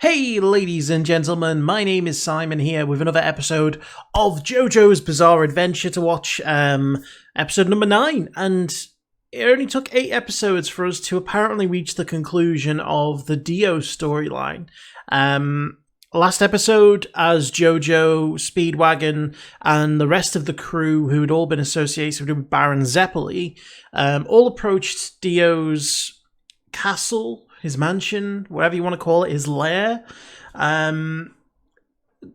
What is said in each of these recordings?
Hey ladies and gentlemen, my name is Simon here with another episode of JoJo's Bizarre Adventure to watch, episode number 9, and it only took 8 episodes for us to apparently reach the conclusion of the Dio storyline. Last episode, as JoJo, Speedwagon, and the rest of the crew who had all been associated with Baron Zeppeli, all approached Dio's castle, his mansion, whatever you want to call it, his lair,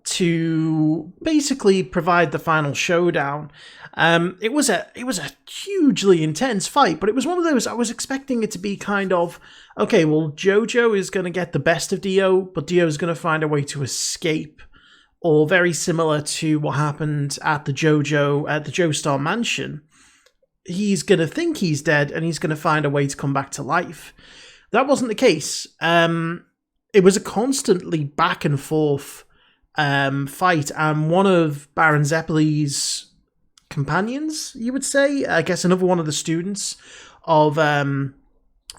to basically provide the final showdown. It was a hugely intense fight, but it was one of those, I was expecting it to be kind of, okay, well, JoJo is going to get the best of Dio, but Dio is going to find a way to escape, or very similar to what happened at the Joestar mansion. He's going to think he's dead, and he's going to find a way to come back to life. That wasn't the case. It was a constantly back and forth fight, and one of Baron Zeppeli's companions, you would say, I guess another one of the students of Baron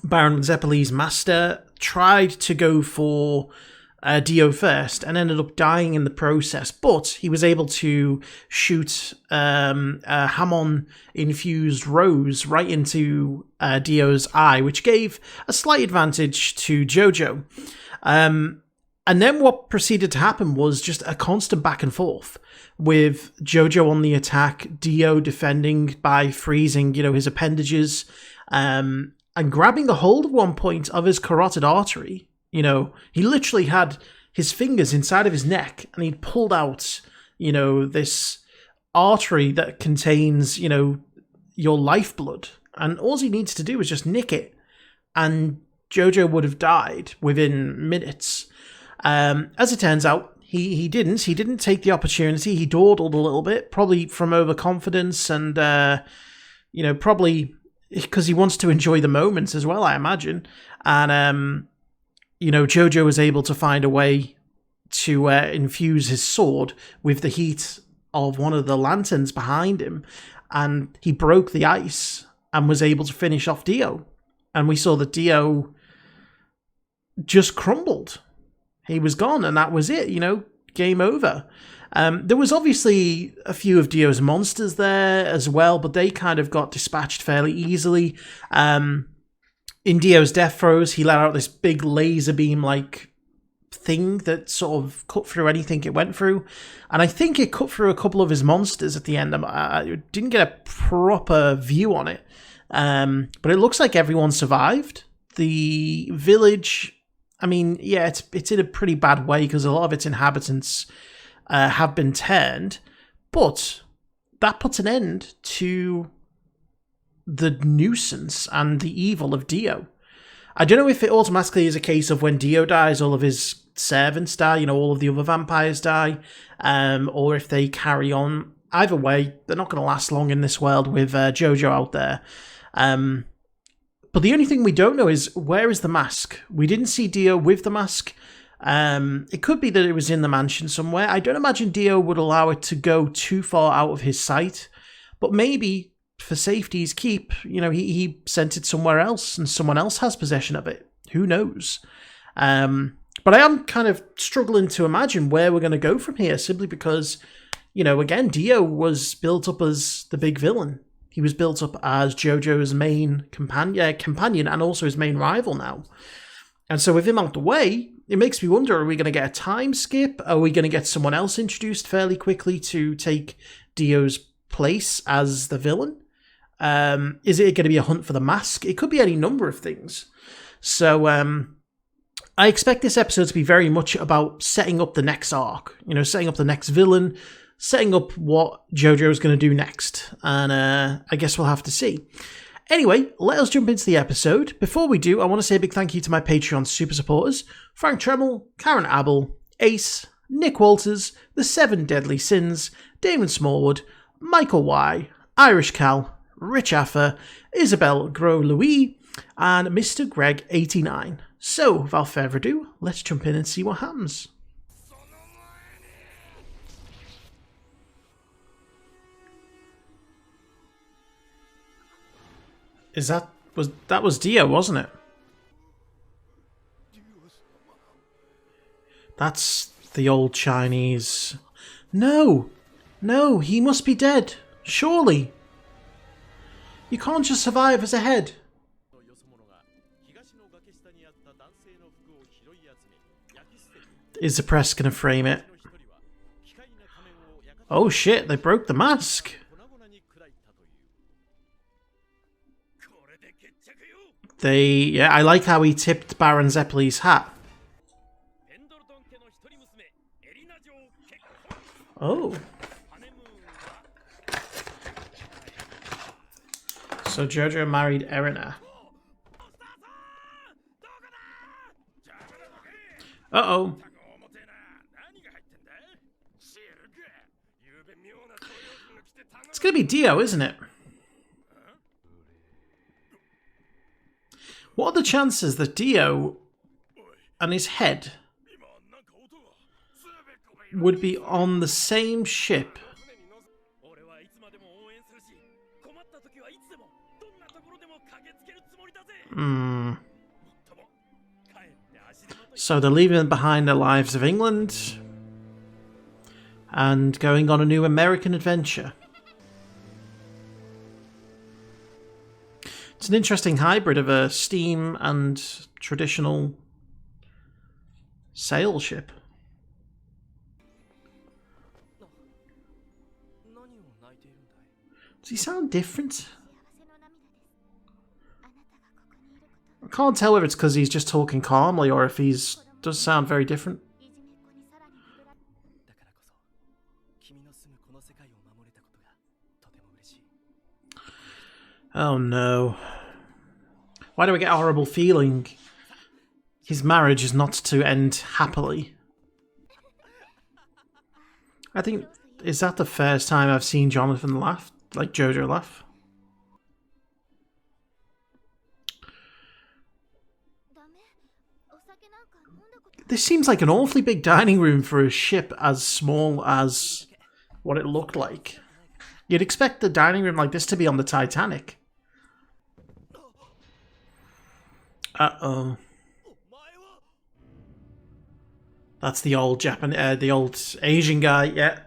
Zeppeli's master, tried to go for Dio first and ended up dying in the process, but he was able to shoot a Hamon-infused rose right into Dio's eye, which gave a slight advantage to JoJo. And then what proceeded to happen was just a constant back and forth, with JoJo on the attack, Dio defending by freezing, his appendages, and grabbing a hold at one point of his carotid artery. He literally had his fingers inside of his neck, and he'd pulled out, this artery that contains, your lifeblood. And all he needs to do is just nick it, and JoJo would have died within minutes. As it turns out, he didn't. He didn't take the opportunity. He dawdled a little bit, probably from overconfidence, and probably because he wants to enjoy the moments as well, I imagine. And JoJo was able to find a way to infuse his sword with the heat of one of the lanterns behind him, and he broke the ice and was able to finish off Dio. And we saw that Dio just crumbled. He was gone, and that was it, game over. There was obviously a few of Dio's monsters there as well, but they kind of got dispatched fairly easily. In Dio's death throes, he let out this big laser beam-like thing that sort of cut through anything it went through. And I think it cut through a couple of his monsters at the end. I didn't get a proper view on it. But it looks like everyone survived. The village, it's in a pretty bad way because a lot of its inhabitants have been turned. But that puts an end to the nuisance and the evil of Dio. I don't know if it automatically is a case of when Dio dies, all of his servants die, all of the other vampires die, or if they carry on. Either way, they're not going to last long in this world with JoJo out there. But the only thing we don't know is, where is the mask? We didn't see Dio with the mask. It could be that it was in the mansion somewhere. I don't imagine Dio would allow it to go too far out of his sight, but maybe for safety's keep, he sent it somewhere else and someone else has possession of it. Who knows? But I am kind of struggling to imagine where we're going to go from here, simply because, again, Dio was built up as the big villain. He was built up as JoJo's main companion and also his main rival now. And so with him out the way, it makes me wonder, are we going to get a time skip? Are we going to get someone else introduced fairly quickly to take Dio's place as the villain? Is it going to be a hunt for the mask? It could be any number of things. So I expect this episode to be very much about setting up the next arc, setting up the next villain, setting up what JoJo is going to do next. And I guess we'll have to see. Anyway, let us jump into the episode. Before we do, I want to say a big thank you to my Patreon super supporters: Frank Tremel, Karen Abel, Ace, Nick Walters, The 7 Deadly Sins, Damon Smallwood, Michael Y, IrishCal, Richafa, Isabelle Gros-Louis, and Mr. Greg89. So, without further ado, let's jump in and see what happens. That was Dio, wasn't it? That's the old Chinese. No! No, he must be dead. Surely. You can't just survive as a head. Is the press going to frame it? Oh shit, they broke the mask. Yeah, I like how he tipped Baron Zeppelin's hat. Oh. So JoJo married Erina. Uh-oh. It's gonna be Dio, isn't it? What are the chances that Dio and his head would be on the same ship? So they're leaving behind the lives of England and going on a new American adventure. It's an interesting hybrid of a steam and traditional sail ship. Does he sound different? I can't tell if it's because he's just talking calmly or if he's does sound very different. Oh no. Why do I get a horrible feeling? His marriage is not to end happily. I think, is that the first time I've seen Jonathan laugh? Like JoJo laugh? This seems like an awfully big dining room for a ship as small as what it looked like. You'd expect a dining room like this to be on the Titanic. Uh-oh. That's the old the old Asian guy, yeah.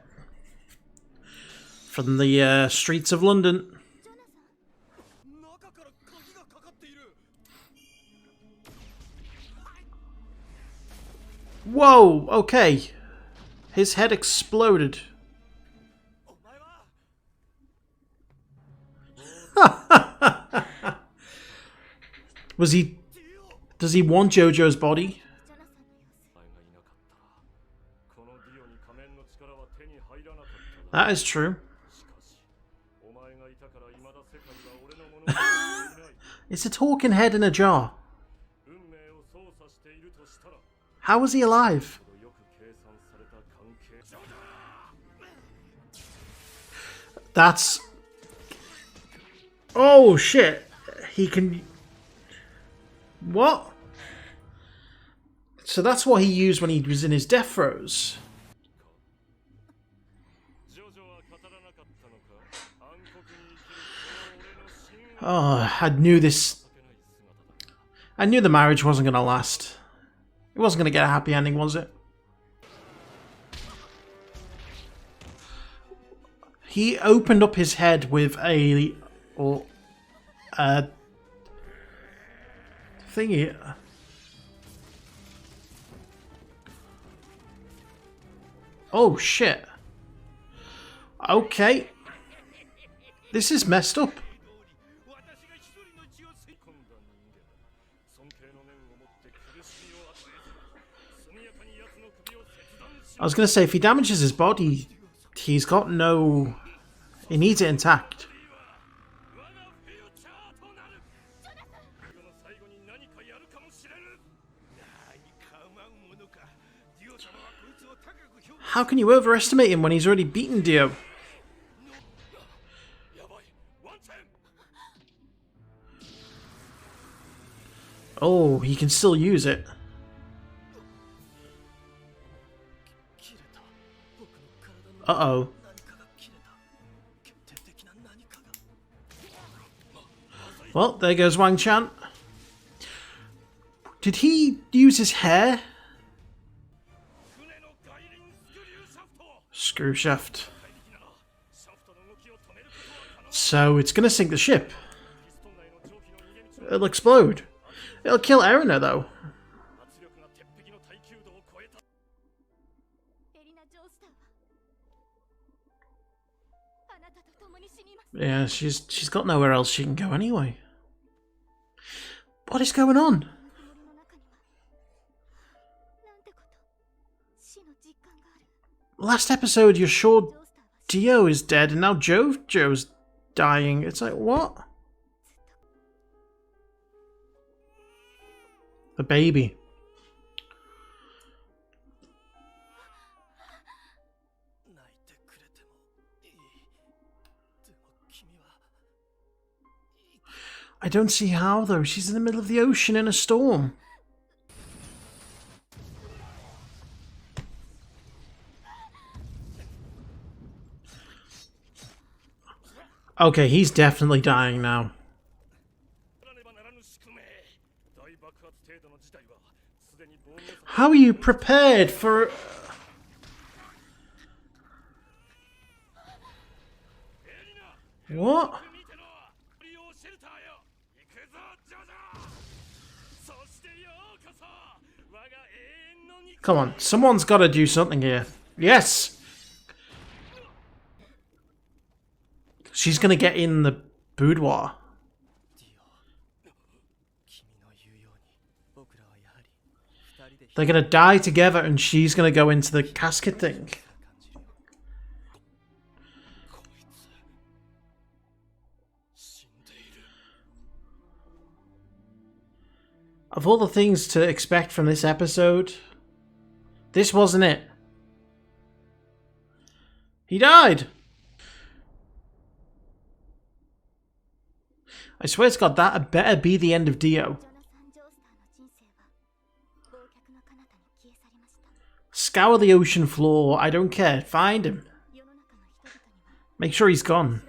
From the streets of London. Whoa, okay. His head exploded. Was he... Does he want JoJo's body? That is true. It's a talking head in a jar. How was he alive? That's... Oh shit. He can... What? So that's what he used when he was in his death throes. Oh, I knew this. I knew the marriage wasn't going to last. It wasn't going to get a happy ending, was it? He opened up his head with a thingy. Oh shit. Okay. This is messed up. I was going to say, if he damages his body, he's got no... He needs it intact. How can you overestimate him when he's already beaten Dio? Oh, he can still use it. Uh-oh. Well, there goes Wang Chan. Did he use his hair? Screw shaft. So it's going to sink the ship. It'll explode. It'll kill Erina, though. Yeah, she's got nowhere else she can go anyway. What is going on? Last episode, you're sure Dio is dead, and now JoJo's dying. It's like, what? The baby. I don't see how, though. She's in the middle of the ocean in a storm. Okay, he's definitely dying now. How are you prepared for... What? Come on, someone's got to do something here. Yes! She's going to get in the boudoir. They're going to die together and she's going to go into the casket thing. Of all the things to expect from this episode, this wasn't it. He died! I swear to God, that better be the end of Dio. Scour the ocean floor. I don't care. Find him. Make sure he's gone.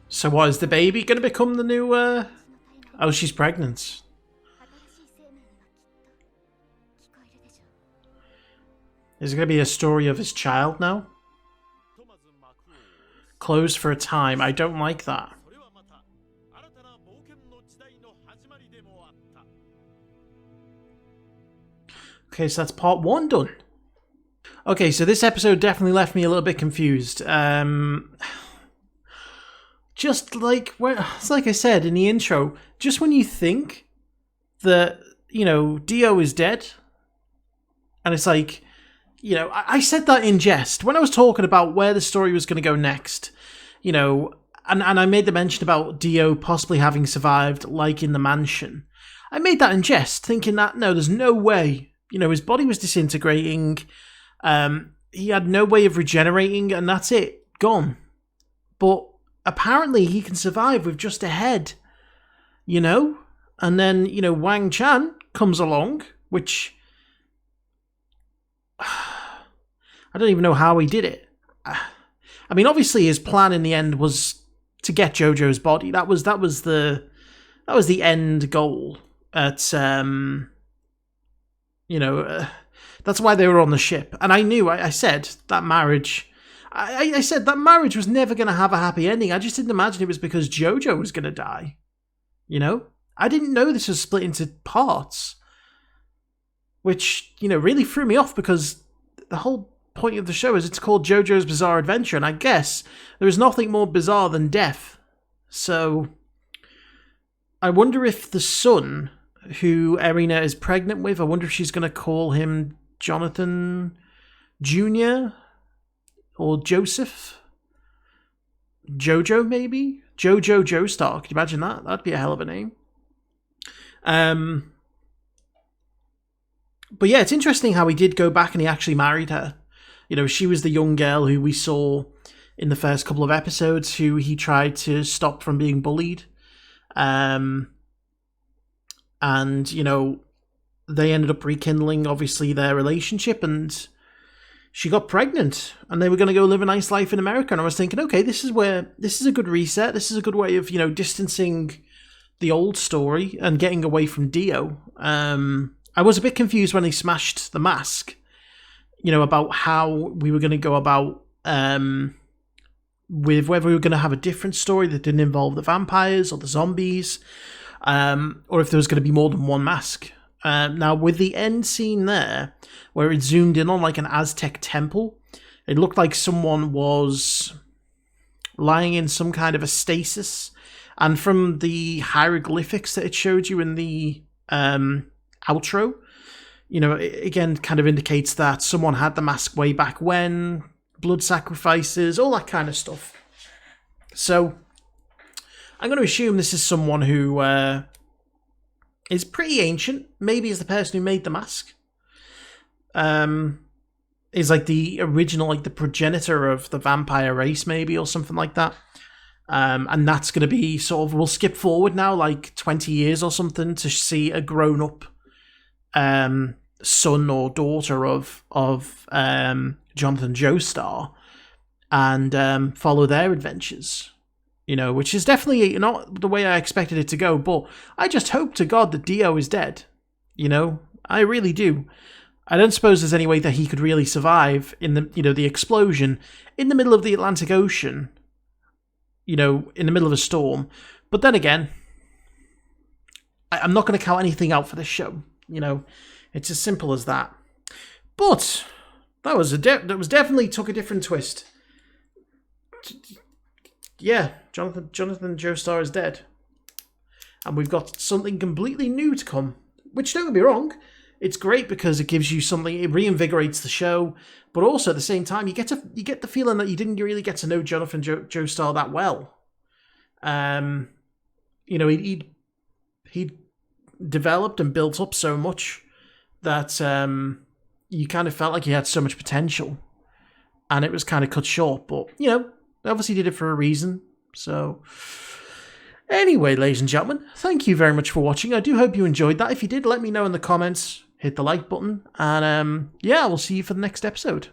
So what, is the baby going to become the new... Oh, she's pregnant. Is it going to be a story of his child now? Closed for a time. I don't like that. Okay, so that's part 1 done. Okay, so this episode definitely left me a little bit confused. Just like, it's like I said in the intro, just when you think that, you know, Dio is dead, and it's like, you know, I said that in jest when I was talking about where the story was going to go next, you know, and I made the mention about Dio possibly having survived, like in the mansion. I made that in jest, thinking that, no, there's no way, you know, his body was disintegrating, he had no way of regenerating, and that's it, gone. But apparently he can survive with just a head, you know? And then, you know, Wang Chan comes along, which... I don't even know how he did it. I mean, obviously his plan in the end was to get JoJo's body. That was the end goal. At you know, that's why they were on the ship. And I knew. I said that marriage. I said that marriage was never going to have a happy ending. I just didn't imagine it was because JoJo was going to die. You know, I didn't know this was split into parts, which, you know, really threw me off because the whole point of the show is it's called JoJo's Bizarre Adventure, and I guess there is nothing more bizarre than death. So I wonder if the son who Erina is pregnant with, I wonder if she's going to call him Jonathan Jr. or Joseph? Jojo, maybe? Jojo Joestar. Can you imagine that? That'd be a hell of a name. But yeah, it's interesting how he did go back and he actually married her. You know, she was the young girl who we saw in the first couple of episodes, who he tried to stop from being bullied. And, you know, they ended up rekindling, obviously, their relationship, and she got pregnant, and they were going to go live a nice life in America. And I was thinking, okay, this is a good reset. This is a good way of, you know, distancing the old story and getting away from Dio. I was a bit confused when they smashed the mask, about how we were going to go about with whether we were going to have a different story that didn't involve the vampires or the zombies, or if there was going to be more than one mask. Now, with the end scene there, where it zoomed in on like an Aztec temple, it looked like someone was lying in some kind of a stasis. And from the hieroglyphics that it showed you in the outro, it again kind of indicates that someone had the mask way back when, blood sacrifices, all that kind of stuff. So I'm going to assume this is someone who is pretty ancient, maybe is the person who made the mask. Is like the original, like the progenitor of the vampire race, maybe, or something like that. And that's going to be sort of, we'll skip forward now, like 20 years or something, to see a grown-up son or daughter of Jonathan Joestar, and follow their adventures. Which is definitely not the way I expected it to go, but I just hope to God that Dio is dead. I really do. I don't suppose there's any way that he could really survive in the explosion in the middle of the Atlantic Ocean, in the middle of a storm. But then again, I'm not going to count anything out for this show. It's as simple as that. But that was definitely took a different twist. Yeah, Jonathan Joestar is dead, and we've got something completely new to come. Which, don't get me wrong, it's great because it gives you something. It reinvigorates the show, but also at the same time, you get the feeling that you didn't really get to know Jonathan Joestar that well. He'd developed and built up so much that you kind of felt like he had so much potential, and it was kind of cut short. But they obviously did it for a reason. So anyway, ladies and gentlemen, thank you very much for watching. I do hope you enjoyed that. If you did, let me know in the comments. Hit the like button, and we'll see you for the next episode.